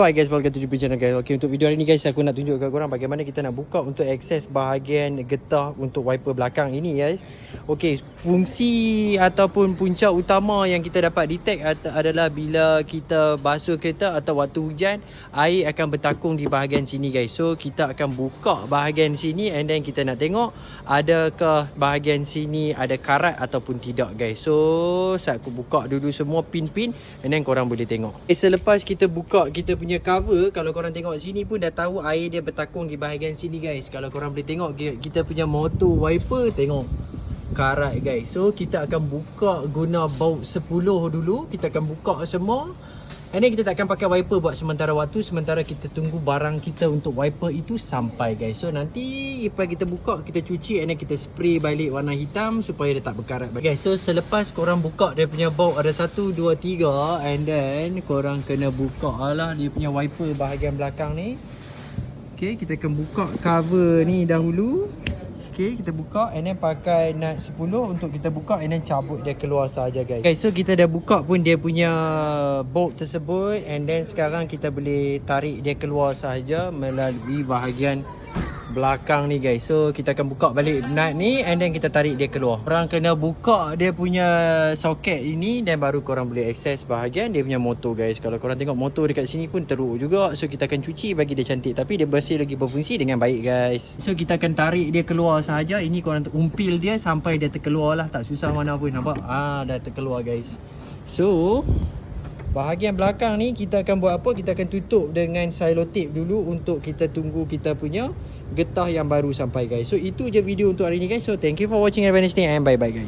Hi guys, welcome to the channel guys. Okay, untuk video hari ni guys, aku nak tunjuk kat korang bagaimana kita nak buka untuk akses bahagian getah untuk wiper belakang ini guys. Okay, fungsi ataupun punca utama yang kita dapat detect adalah bila kita basuh kereta atau waktu hujan, air akan bertakung di bahagian sini guys. So kita akan buka bahagian sini and then kita nak tengok adakah bahagian sini ada karat ataupun tidak guys. So saya aku buka dulu semua pin-pin and then korang boleh tengok. Selepas kita buka kita punya cover, kalau korang tengok sini pun dah tahu air dia bertakung di bahagian sini guys. Kalau korang boleh tengok kita punya motor wiper, tengok karat guys. So kita akan buka guna baut 10 dulu. Kita akan buka semua. And then kita tak akan pakai wiper buat sementara waktu, sementara kita tunggu barang kita untuk wiper itu sampai guys. So nanti lepas kita buka, kita cuci and then kita spray balik warna hitam supaya dia tak berkarat guys. So selepas korang buka dia punya baut ada 1, 2, 3 and then korang kena buka lah dia punya wiper bahagian belakang ni. Okay, kita akan buka cover ni dahulu. Okay, kita buka and then pakai nut 10 untuk kita buka and then cabut dia keluar saja guys. Okay, so kita dah buka pun dia punya bolt tersebut and then sekarang kita boleh tarik dia keluar saja melalui bahagian belakang ni guys. So kita akan buka balik nut ni and then kita tarik dia keluar. Korang kena buka dia punya soket ini dan baru korang boleh akses bahagian dia punya motor guys. Kalau korang tengok motor dekat sini pun teruk juga. So kita akan cuci bagi dia cantik, tapi dia masih lagi berfungsi dengan baik guys. So kita akan tarik dia keluar sahaja. Ini korang umpil dia sampai dia terkeluar lah. Tak susah mana pun, nampak? Dah terkeluar guys. So bahagian belakang ni kita akan buat apa? Kita akan tutup dengan selotip dulu untuk kita tunggu kita punya getah yang baru sampai guys. So itu je video untuk hari ni guys. So thank you for watching, have a nice day and bye bye guys.